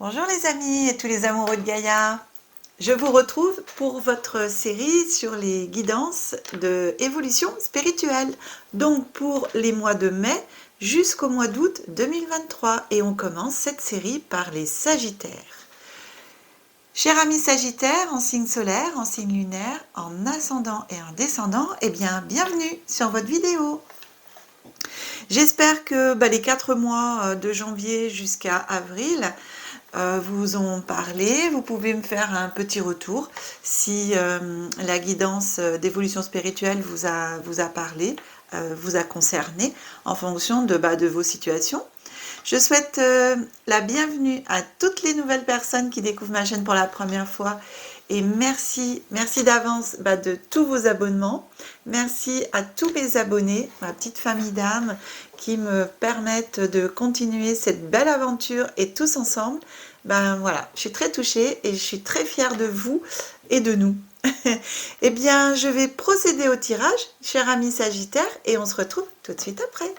Bonjour les amis et tous les amoureux de Gaïa. Je vous retrouve pour votre série sur les guidances de évolution spirituelle. Donc pour les mois de mai jusqu'au mois d'août 2023. Et on commence cette série par les Sagittaires. Chers amis Sagittaires, en signe solaire, en signe lunaire, en ascendant et en descendant, eh bien bienvenue sur votre vidéo. J'espère que les 4 mois de janvier jusqu'à avril vous ont parlé. Vous pouvez me faire un petit retour si la guidance d'évolution spirituelle vous a parlé, vous a concerné en fonction de vos situations. Je souhaite la bienvenue à toutes les nouvelles personnes qui découvrent ma chaîne pour la première fois. Et merci d'avance de tous vos abonnements. Merci à tous mes abonnés, ma petite famille d'âmes, qui me permettent de continuer cette belle aventure et tous ensemble. Voilà, je suis très touchée et je suis très fière de vous et de nous. Eh bien, je vais procéder au tirage, chers amis Sagittaires, et on se retrouve tout de suite après.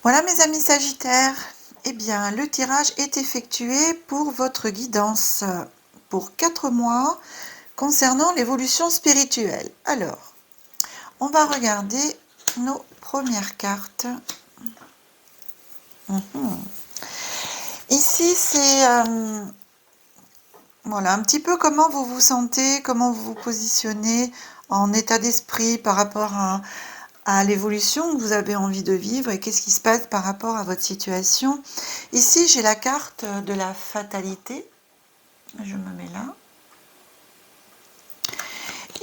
Voilà mes amis Sagittaires, eh bien le tirage est effectué pour votre guidance pour 4 mois concernant l'évolution spirituelle. Alors, on va regarder nos premières cartes. Ici, c'est voilà, un petit peu comment vous vous sentez, comment vous vous positionnez en état d'esprit par rapport à l'évolution que vous avez envie de vivre et qu'est-ce qui se passe par rapport à votre situation. Ici, j'ai la carte de la fatalité. Je me mets là.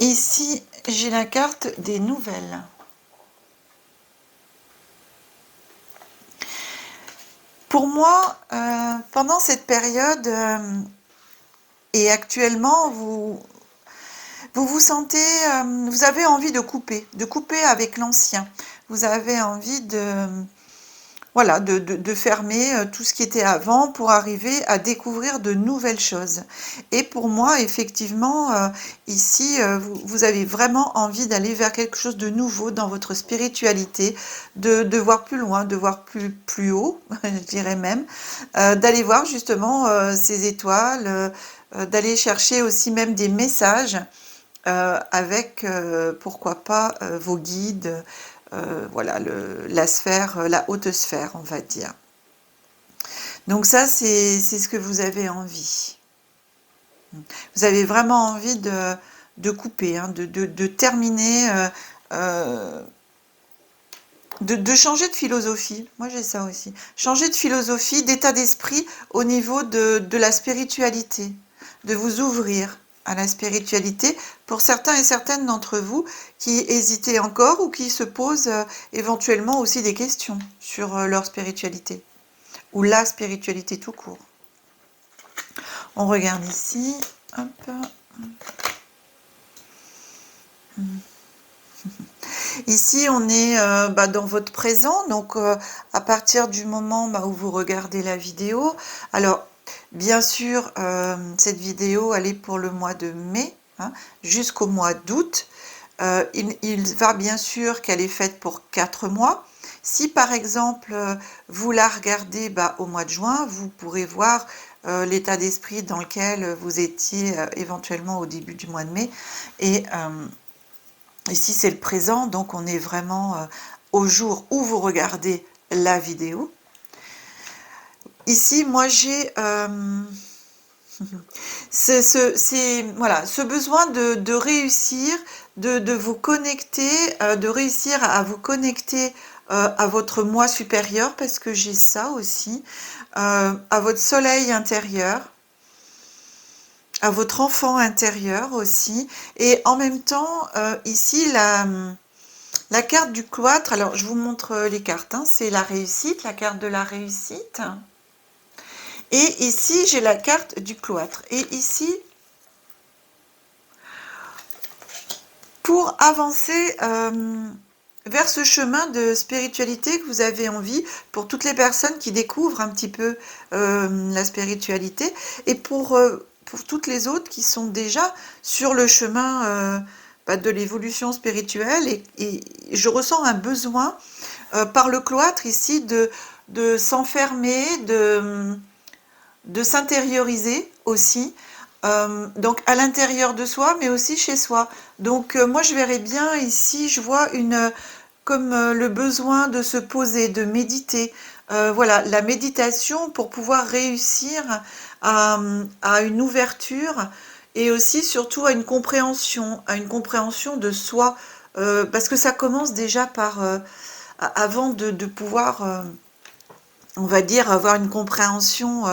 Ici, j'ai la carte des nouvelles. Pour moi, pendant cette période et actuellement, vous vous sentez, vous avez envie de couper avec l'ancien. Vous avez envie voilà, de fermer tout ce qui était avant pour arriver à découvrir de nouvelles choses. Et pour moi, effectivement, ici, vous avez vraiment envie d'aller vers quelque chose de nouveau dans votre spiritualité, de voir plus loin, de voir plus haut, je dirais même, d'aller voir justement ces étoiles, d'aller chercher aussi même des messages avec, pourquoi pas, vos guides, voilà, la sphère, la haute sphère, on va dire. Donc ça, c'est ce que vous avez envie. Vous avez vraiment envie de couper, hein, de terminer, de changer de philosophie. Moi, j'ai ça aussi. Changer de philosophie, d'état d'esprit au niveau de la spiritualité, de vous ouvrir à la spiritualité pour certains et certaines d'entre vous qui hésitaient encore ou qui se posent éventuellement aussi des questions sur leur spiritualité ou la spiritualité tout court. On regarde ici. Hop. Ici, on est dans votre présent, donc à partir du moment où vous regardez la vidéo. Alors, bien sûr, cette vidéo, elle est pour le mois de mai, hein, jusqu'au mois d'août. Il va bien sûr qu'elle est faite pour 4 mois. Si par exemple, vous la regardez au mois de juin, vous pourrez voir l'état d'esprit dans lequel vous étiez éventuellement au début du mois de mai. Et ici, c'est le présent, donc on est vraiment au jour où vous regardez la vidéo. Ici, moi, j'ai voilà, ce besoin de réussir, de vous connecter, de réussir à vous connecter à votre moi supérieur, parce que j'ai ça aussi, à votre soleil intérieur, à votre enfant intérieur aussi, et en même temps, ici, la carte du cloître, alors je vous montre les cartes, hein, c'est la réussite, la carte de la réussite. Et ici, j'ai la carte du cloître. Et ici, pour avancer vers ce chemin de spiritualité que vous avez envie, pour toutes les personnes qui découvrent un petit peu la spiritualité, et pour toutes les autres qui sont déjà sur le chemin de l'évolution spirituelle. Et je ressens un besoin par le cloître ici de s'enfermer, de s'intérioriser aussi, donc à l'intérieur de soi, mais aussi chez soi. Donc moi je verrais bien ici, je vois comme le besoin de se poser, de méditer. Voilà, la méditation pour pouvoir réussir à une ouverture et aussi surtout à une compréhension de soi, parce que ça commence déjà par, avant de pouvoir on va dire, avoir une compréhension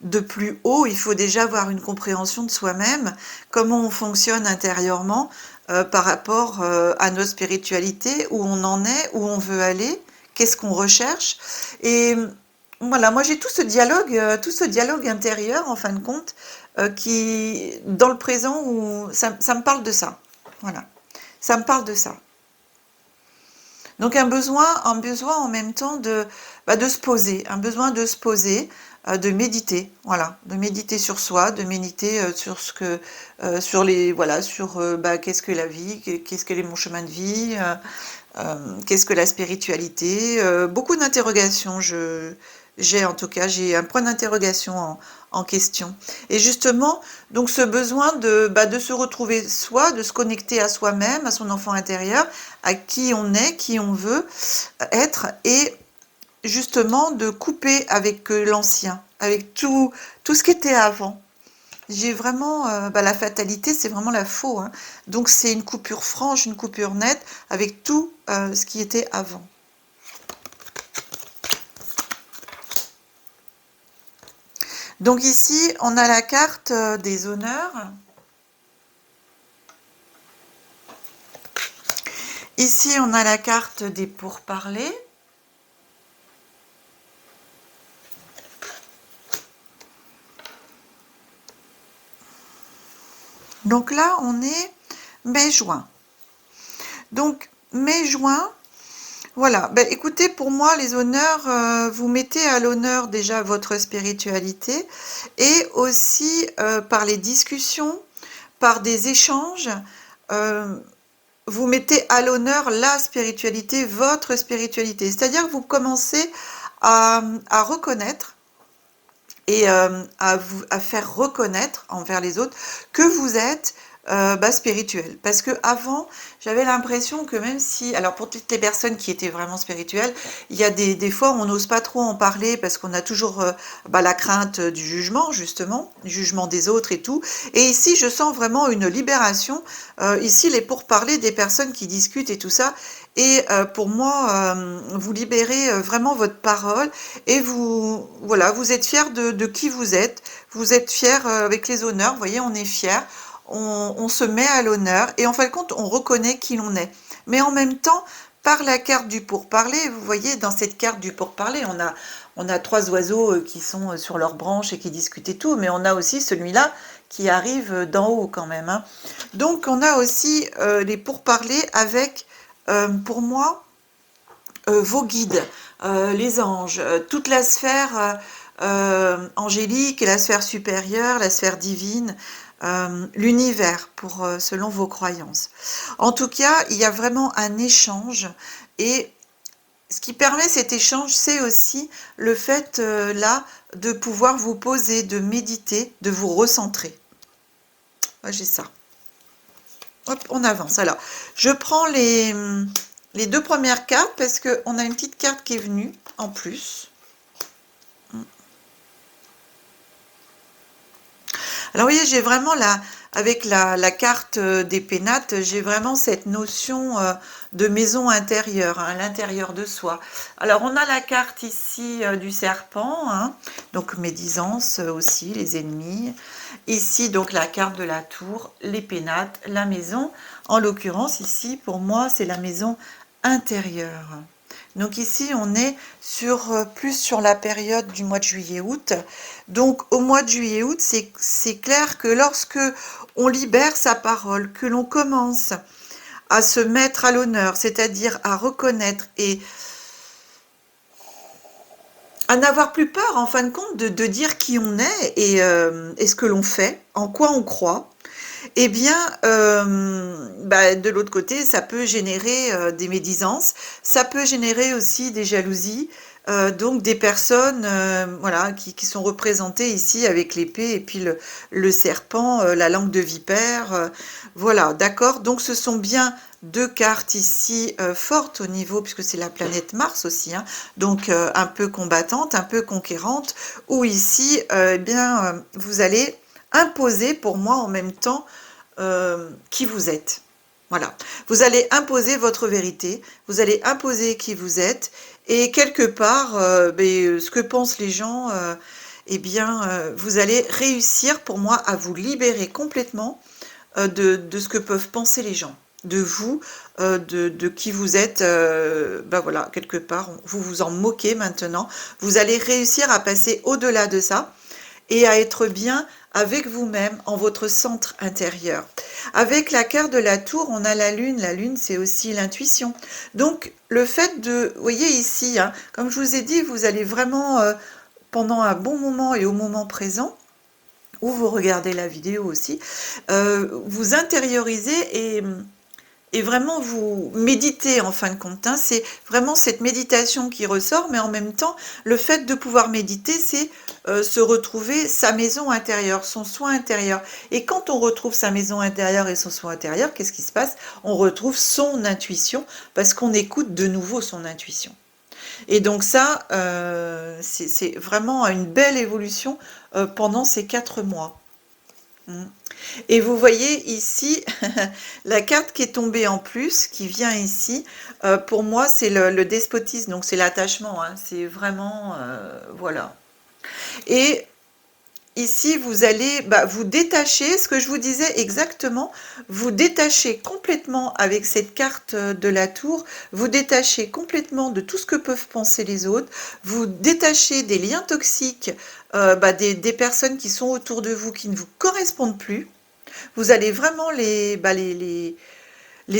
de plus haut, il faut déjà avoir une compréhension de soi-même, comment on fonctionne intérieurement par rapport à notre spiritualité, où on en est, où on veut aller, qu'est-ce qu'on recherche. Et voilà, moi j'ai tout ce dialogue intérieur, en fin de compte, qui, dans le présent, où ça me parle de ça. Voilà, ça me parle de ça. Donc un besoin en même temps de se poser, un besoin de se poser, de méditer, voilà, de méditer sur soi, de méditer sur ce que, sur les, voilà, sur qu'est-ce que la vie, qu'est-ce que est mon chemin de vie, qu'est-ce que la spiritualité, beaucoup d'interrogations. J'ai en tout cas, j'ai un point d'interrogation en question. Et justement, donc ce besoin de se retrouver soi, de se connecter à soi-même, à son enfant intérieur, à qui on est, qui on veut être, et justement de couper avec l'ancien, avec tout ce qui était avant. J'ai vraiment, la fatalité, c'est vraiment la faux, hein. Donc c'est une coupure franche, une coupure nette, avec tout ce qui était avant. Donc ici, on a la carte des honneurs. Ici, on a la carte des pourparlers. Donc là, on est mai-juin. Donc, mai-juin, voilà. Ben, écoutez, pour moi, les honneurs, vous mettez à l'honneur déjà votre spiritualité et aussi par les discussions, par des échanges, vous mettez à l'honneur la spiritualité, votre spiritualité. C'est-à-dire que vous commencez à reconnaître et à faire reconnaître envers les autres que vous êtes spirituel. Parce que avant, j'avais l'impression que même si, alors pour toutes les personnes qui étaient vraiment spirituelles, il y a des fois on n'ose pas trop en parler parce qu'on a toujours la crainte du jugement, justement, du jugement des autres et tout. Et ici, je sens vraiment une libération. Ici, les pourparlers des personnes qui discutent et tout ça. Et pour moi, vous libérez vraiment votre parole et vous, voilà, vous êtes fiers de qui vous êtes. Vous êtes fiers avec les honneurs. Vous voyez, on est fiers. On se met à l'honneur et en fin de compte, on reconnaît qui l'on est. Mais en même temps, par la carte du pourparler, vous voyez, dans cette carte du pourparler, on a trois oiseaux qui sont sur leurs branches et qui discutent et tout, mais on a aussi celui-là qui arrive d'en haut quand même, hein. Donc, on a aussi les pourparlers avec, pour moi, vos guides, les anges, toute la sphère angélique, la sphère supérieure, la sphère divine, l'univers selon vos croyances. En tout cas, il y a vraiment un échange et ce qui permet cet échange, c'est aussi le fait là de pouvoir vous poser, de méditer, de vous recentrer. Moi, j'ai ça. Hop, on avance. Alors, je prends les deux premières cartes parce qu'on a une petite carte qui est venue en plus. Alors, vous voyez, j'ai vraiment avec la carte des pénates, j'ai vraiment cette notion de maison intérieure, hein, à l'intérieur de soi. Alors, on a la carte ici du serpent, hein, donc médisance aussi, les ennemis. Ici, donc, la carte de la tour, les pénates, la maison. En l'occurrence, ici, pour moi, c'est la maison intérieure. Donc ici, on est plus sur la période du mois de juillet-août. Donc au mois de juillet-août, c'est clair que lorsque on libère sa parole, que l'on commence à se mettre à l'honneur, c'est-à-dire à reconnaître et à n'avoir plus peur, en fin de compte, de dire qui on est et ce que l'on fait, en quoi on croit, eh bien, bah, de l'autre côté, ça peut générer des médisances, ça peut générer aussi des jalousies, donc des personnes voilà, qui sont représentées ici avec l'épée et puis le serpent, la langue de vipère. Voilà, d'accord. Donc ce sont bien deux cartes ici fortes au niveau, puisque c'est la planète Mars aussi, hein, donc un peu combattante, un peu conquérante, où ici, eh bien, vous allez imposer pour moi en même temps qui vous êtes. Voilà. Vous allez imposer votre vérité, vous allez imposer qui vous êtes, et quelque part, ce que pensent les gens, eh bien, vous allez réussir pour moi à vous libérer complètement de ce que peuvent penser les gens, de vous, de qui vous êtes. Ben voilà, quelque part, vous vous en moquez maintenant. Vous allez réussir à passer au-delà de ça et à être bien avec vous-même en votre centre intérieur. Avec la carte de la tour, on a la lune c'est aussi l'intuition. Donc le fait de, vous voyez ici, hein, comme je vous ai dit, vous allez vraiment, pendant un bon moment et au moment présent, où vous regardez la vidéo aussi, vous intériorisez et vraiment vous méditez en fin de compte, hein. C'est vraiment cette méditation qui ressort, mais en même temps, le fait de pouvoir méditer, c'est se retrouver sa maison intérieure, son soi intérieur. Et quand on retrouve sa maison intérieure et son soi intérieur, qu'est-ce qui se passe? On retrouve son intuition, parce qu'on écoute de nouveau son intuition. Et donc ça, c'est vraiment une belle évolution pendant ces 4 mois. Et vous voyez ici la carte qui est tombée en plus, qui vient ici. Pour moi, c'est le despotisme, donc c'est l'attachement. Hein, c'est vraiment voilà. Et ici, vous allez vous détacher, ce que je vous disais exactement, vous détachez complètement avec cette carte de la tour, vous détachez complètement de tout ce que peuvent penser les autres, vous détachez des liens toxiques, des personnes qui sont autour de vous qui ne vous correspondent plus. Vous allez vraiment les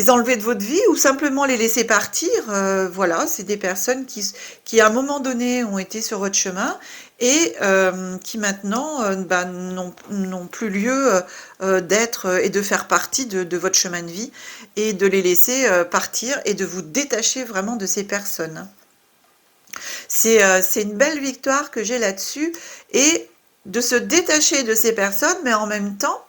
enlever de votre vie ou simplement les laisser partir. Voilà, c'est des personnes qui, à un moment donné, ont été sur votre chemin et qui maintenant n'ont plus lieu d'être et de faire partie de votre chemin de vie et de les laisser partir et de vous détacher vraiment de ces personnes. C'est une belle victoire que j'ai là-dessus et de se détacher de ces personnes, mais en même temps,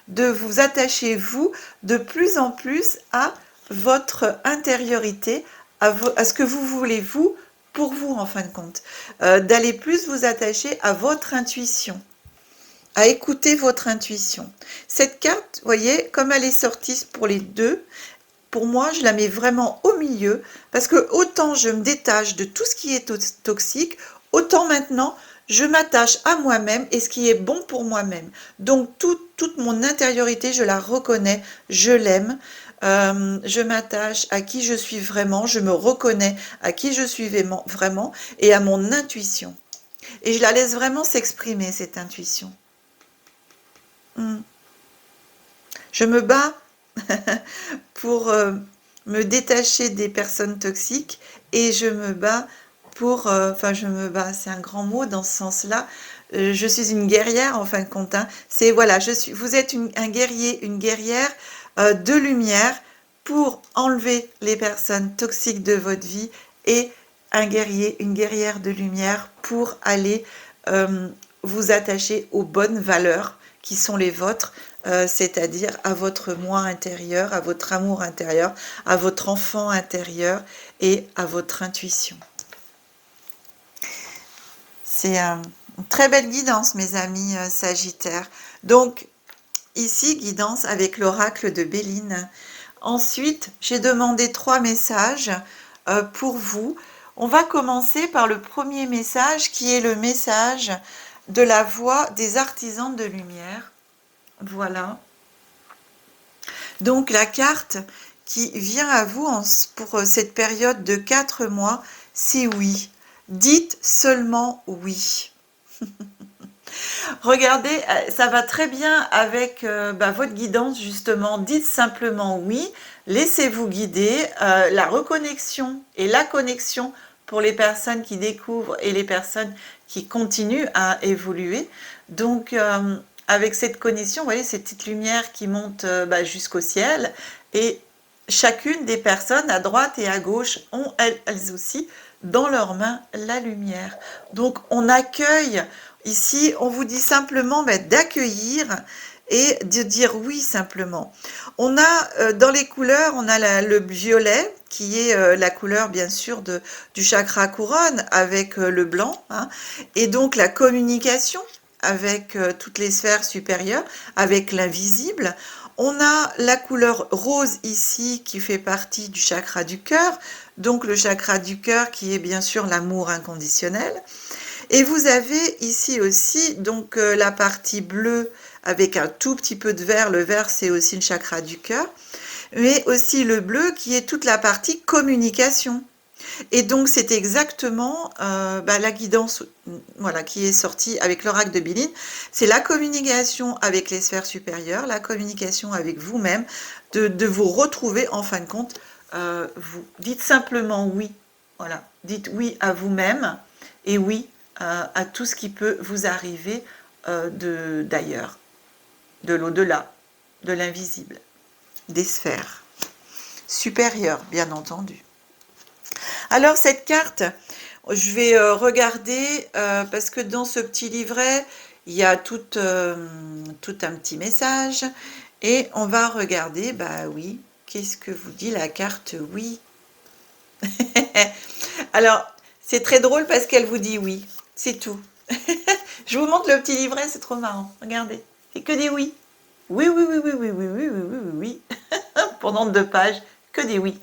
de vous attacher, vous, de plus en plus à votre intériorité, à ce que vous voulez, vous, pour vous, en fin de compte. D'aller plus vous attacher à votre intuition, à écouter votre intuition. Cette carte, vous voyez, comme elle est sortie pour les deux, pour moi, je la mets vraiment au milieu, parce que autant je me détache de tout ce qui est toxique, autant maintenant, je m'attache à moi-même et ce qui est bon pour moi-même. Donc, toute mon intériorité, je la reconnais, je l'aime, je m'attache à qui je suis vraiment, je me reconnais à qui je suis vraiment et à mon intuition. Et je la laisse vraiment s'exprimer, cette intuition. Je me bats pour me détacher des personnes toxiques et je me bats pour, je me bats, c'est un grand mot dans ce sens-là. Je suis une guerrière en fin de compte. Hein. C'est voilà, vous êtes un guerrier, une guerrière de lumière pour enlever les personnes toxiques de votre vie et un guerrier, une guerrière de lumière pour aller vous attacher aux bonnes valeurs qui sont les vôtres, c'est-à-dire à votre moi intérieur, à votre amour intérieur, à votre enfant intérieur et à votre intuition. C'est une très belle guidance, mes amis Sagittaires. Donc, ici, guidance avec l'oracle de Béline. Ensuite, j'ai demandé 3 messages pour vous. On va commencer par le premier message qui est le message de la voix des artisans de lumière. Voilà. Donc la carte qui vient à vous pour cette période de 4 mois, c'est oui. Dites seulement oui. Regardez, ça va très bien avec votre guidance justement. Dites simplement oui, laissez-vous guider. La reconnexion et la connexion pour les personnes qui découvrent et les personnes qui continuent à évoluer. Donc, avec cette connexion, vous voyez ces petites lumières qui montent jusqu'au ciel, et chacune des personnes à droite et à gauche ont elles aussi dans leurs mains la lumière. Donc, on accueille. Ici, on vous dit simplement d'accueillir et de dire oui simplement. On a dans les couleurs, on a le violet qui est la couleur bien sûr du chakra couronne avec le blanc, hein, et donc la communication avec toutes les sphères supérieures, avec l'invisible. On a la couleur rose ici qui fait partie du chakra du cœur, donc le chakra du cœur qui est bien sûr l'amour inconditionnel. Et vous avez ici aussi donc la partie bleue avec un tout petit peu de vert. Le vert, c'est aussi le chakra du cœur. Mais aussi le bleu qui est toute la partie communication. Et donc, c'est exactement la guidance voilà, qui est sortie avec l'oracle de Béline. C'est la communication avec les sphères supérieures, la communication avec vous-même, de vous retrouver en fin de compte. Vous dites simplement oui. Voilà. Dites oui à vous-même et oui à tout ce qui peut vous arriver d'ailleurs, de l'au-delà, de l'invisible, des sphères supérieures, bien entendu. Alors cette carte, je vais regarder parce que dans ce petit livret, il y a tout un petit message et on va regarder, oui, qu'est-ce que vous dit la carte oui. Alors, c'est très drôle parce qu'elle vous dit oui, c'est tout. Je vous montre le petit livret, c'est trop marrant. Regardez, c'est que des oui. Oui, oui, oui, oui, oui, oui, oui, oui, oui, oui, oui. Pendant 2 pages, que des oui.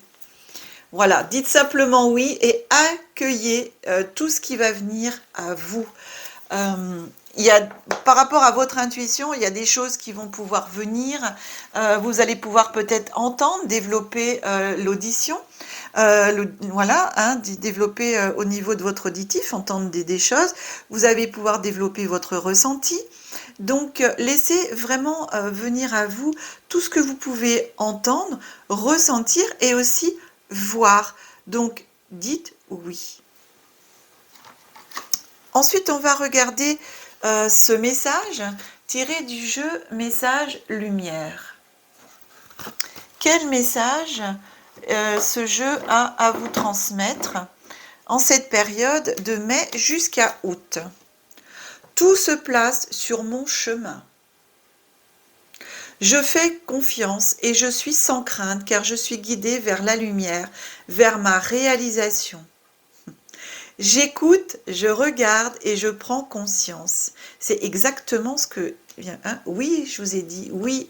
Voilà, dites simplement oui et accueillez tout ce qui va venir à vous. Par rapport à votre intuition, il y a des choses qui vont pouvoir venir. Vous allez pouvoir peut-être entendre, développer l'audition. Voilà, hein, développer au niveau de votre auditif, entendre des choses. Vous allez pouvoir développer votre ressenti. Donc, laissez vraiment venir à vous tout ce que vous pouvez entendre, ressentir et aussi voir. Donc, dites oui. Ensuite, on va regarder ce message tiré du jeu Message Lumière. Quel message ce jeu a à vous transmettre en cette période de mai jusqu'à août? Tout se place sur mon chemin. Je fais confiance et je suis sans crainte car je suis guidée vers la lumière, vers ma réalisation. J'écoute, je regarde et je prends conscience. C'est exactement ce que... oui, je vous ai dit, oui,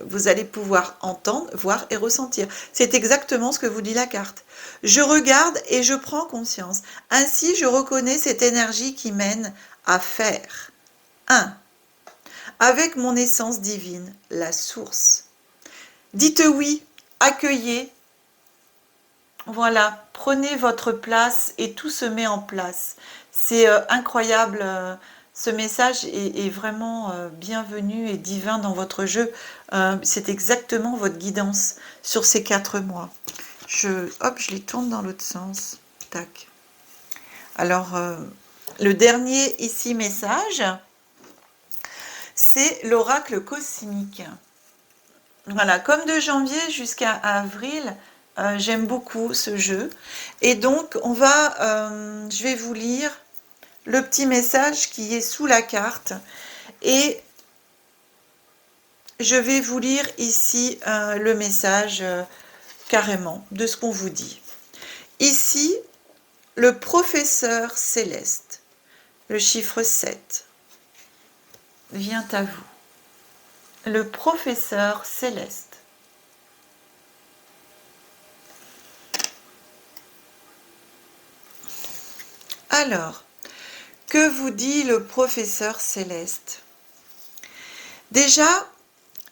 vous allez pouvoir entendre, voir et ressentir. C'est exactement ce que vous dit la carte. Je regarde et je prends conscience. Ainsi, je reconnais cette énergie qui mène à faire. 1. Avec mon essence divine, la source. Dites oui, accueillez. Voilà, prenez votre place et tout se met en place. C'est incroyable. Ce message est vraiment bienvenu et divin dans votre jeu. C'est exactement votre guidance sur ces 4 mois. Je les tourne dans l'autre sens. Tac. Alors, le dernier ici message, c'est l'oracle cosmique. Voilà, comme de janvier jusqu'à avril, j'aime beaucoup ce jeu. Et donc, je vais vous lire le petit message qui est sous la carte. Et je vais vous lire ici le message carrément de ce qu'on vous dit. Ici, le professeur céleste, le chiffre 7, vient à vous. Le professeur céleste. Alors, que vous dit le professeur céleste? Déjà,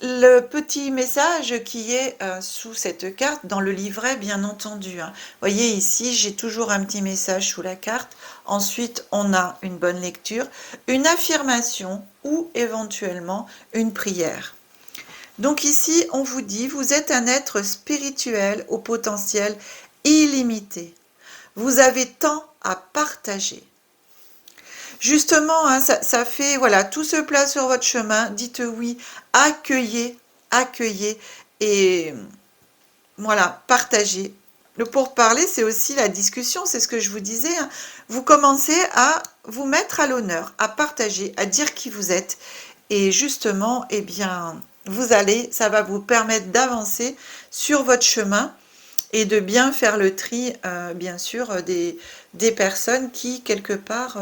le petit message qui est sous cette carte, dans le livret, bien entendu, hein. Vous voyez ici, j'ai toujours un petit message sous la carte. Ensuite, on a une bonne lecture, une affirmation ou éventuellement une prière. Donc ici, on vous dit, vous êtes un être spirituel au potentiel illimité. Vous avez tant à partager. Justement, hein, ça fait, voilà, tout se place sur votre chemin. Dites oui, accueillez, accueillez et voilà, partagez. Le pourparler, c'est aussi la discussion, c'est ce que je vous disais, hein. Vous commencez à vous mettre à l'honneur, à partager, à dire qui vous êtes. Et justement, eh bien, ça va vous permettre d'avancer sur votre chemin et de bien faire le tri, bien sûr, des personnes qui, quelque part,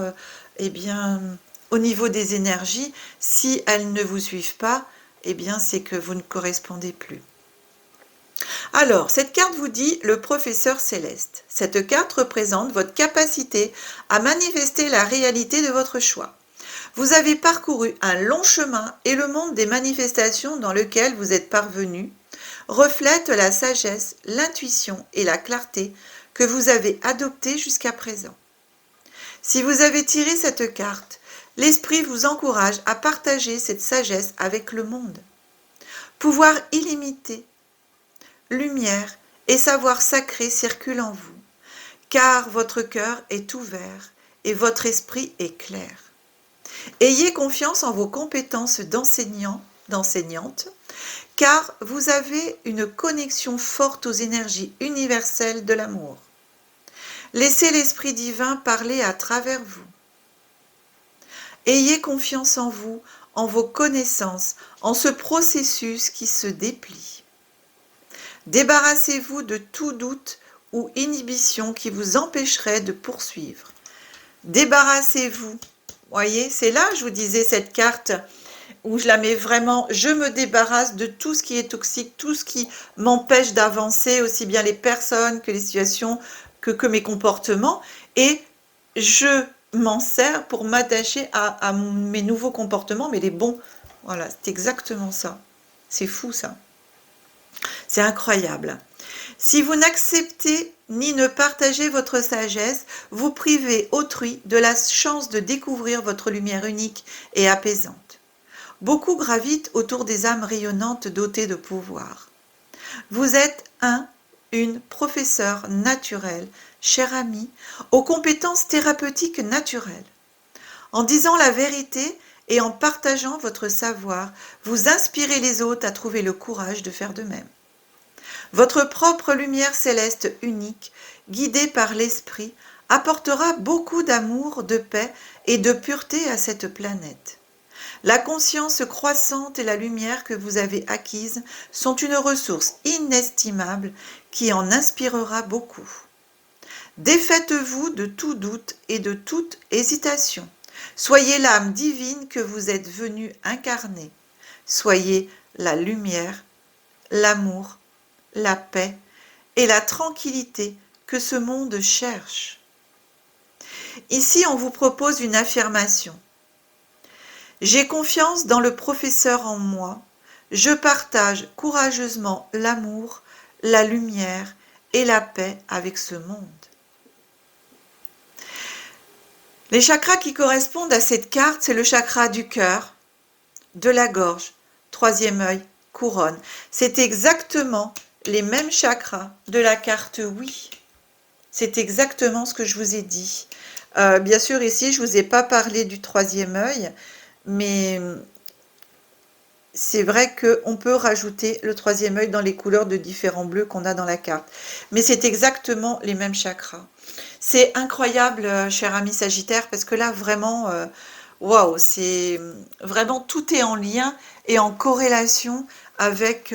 eh bien, au niveau des énergies, si elles ne vous suivent pas, eh bien, c'est que vous ne correspondez plus. Alors, cette carte vous dit le professeur céleste. Cette carte représente votre capacité à manifester la réalité de votre choix. Vous avez parcouru un long chemin et le monde des manifestations dans lequel vous êtes parvenu reflète la sagesse, l'intuition et la clarté que vous avez adoptées jusqu'à présent. Si vous avez tiré cette carte, l'esprit vous encourage à partager cette sagesse avec le monde. Pouvoir illimité, lumière et savoir sacré circulent en vous, car votre cœur est ouvert et votre esprit est clair. Ayez confiance en vos compétences d'enseignante, car vous avez une connexion forte aux énergies universelles de l'amour. Laissez l'Esprit divin parler à travers vous. Ayez confiance en vous, en vos connaissances, en ce processus qui se déplie. Débarrassez-vous de tout doute ou inhibition qui vous empêcherait de poursuivre. Débarrassez-vous. Voyez, c'est là, je vous disais, cette carte où je la mets vraiment, je me débarrasse de tout ce qui est toxique, tout ce qui m'empêche d'avancer, aussi bien les personnes que les situations, que mes comportements, et je m'en sers pour m'attacher à mes nouveaux comportements, mais les bons. Voilà, c'est exactement ça. C'est fou ça. C'est incroyable. Si vous n'acceptez ni ne partagez votre sagesse, vous privez autrui de la chance de découvrir votre lumière unique et apaisante. Beaucoup gravitent autour des âmes rayonnantes dotées de pouvoir. Vous êtes une professeure naturelle, cher ami, aux compétences thérapeutiques naturelles. En disant la vérité et en partageant votre savoir, vous inspirez les autres à trouver le courage de faire de même. Votre propre lumière céleste unique, guidée par l'esprit, apportera beaucoup d'amour, de paix et de pureté à cette planète. La conscience croissante et la lumière que vous avez acquise sont une ressource inestimable qui en inspirera beaucoup. Défaites-vous de tout doute et de toute hésitation. Soyez l'âme divine que vous êtes venu incarner. Soyez la lumière, l'amour, la paix et la tranquillité que ce monde cherche. Ici, on vous propose une affirmation. J'ai confiance dans le professeur en moi. Je partage courageusement l'amour, la lumière et la paix avec ce monde. Les chakras qui correspondent à cette carte, c'est le chakra du cœur, de la gorge, troisième œil, couronne. C'est exactement les mêmes chakras de la carte oui. C'est exactement ce que je vous ai dit. Bien sûr, ici, je ne vous ai pas parlé du troisième œil, mais c'est vrai qu'on peut rajouter le troisième œil dans les couleurs de différents bleus qu'on a dans la carte. Mais c'est exactement les mêmes chakras. C'est incroyable, cher ami Sagittaire, parce que là, vraiment, waouh, c'est vraiment tout est en lien et en corrélation avec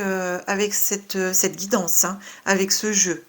cette guidance, hein, avec ce jeu.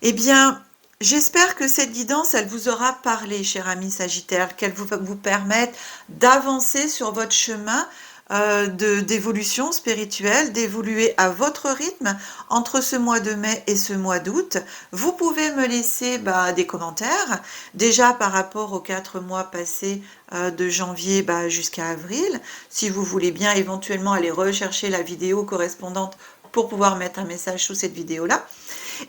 Eh bien, j'espère que cette guidance, elle vous aura parlé, cher ami Sagittaire, qu'elle vous permette d'avancer sur votre chemin d'évolution spirituelle, d'évoluer à votre rythme entre ce mois de mai et ce mois d'août. Vous pouvez me laisser des commentaires, déjà par rapport aux 4 mois passés de janvier jusqu'à avril, si vous voulez bien éventuellement aller rechercher la vidéo correspondante pour pouvoir mettre un message sous cette vidéo-là.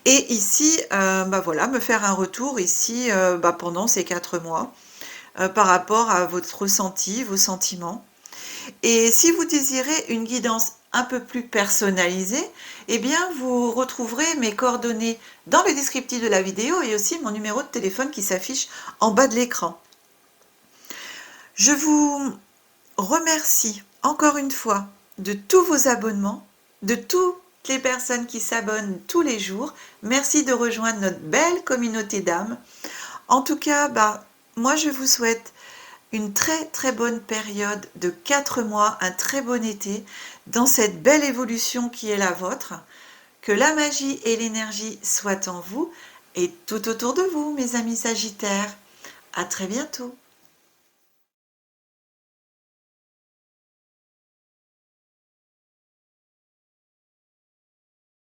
Et ici, voilà, me faire un retour ici pendant ces 4 mois par rapport à votre ressenti, vos sentiments. Et si vous désirez une guidance un peu plus personnalisée, eh bien vous retrouverez mes coordonnées dans le descriptif de la vidéo et aussi mon numéro de téléphone qui s'affiche en bas de l'écran. Je vous remercie encore une fois de tous vos abonnements, de toutes les personnes qui s'abonnent tous les jours. Merci de rejoindre notre belle communauté d'âmes. En tout cas, moi je vous souhaite une très très bonne période de 4 mois, un très bon été, dans cette belle évolution qui est la vôtre. Que la magie et l'énergie soient en vous et tout autour de vous, mes amis Sagittaires. À très bientôt.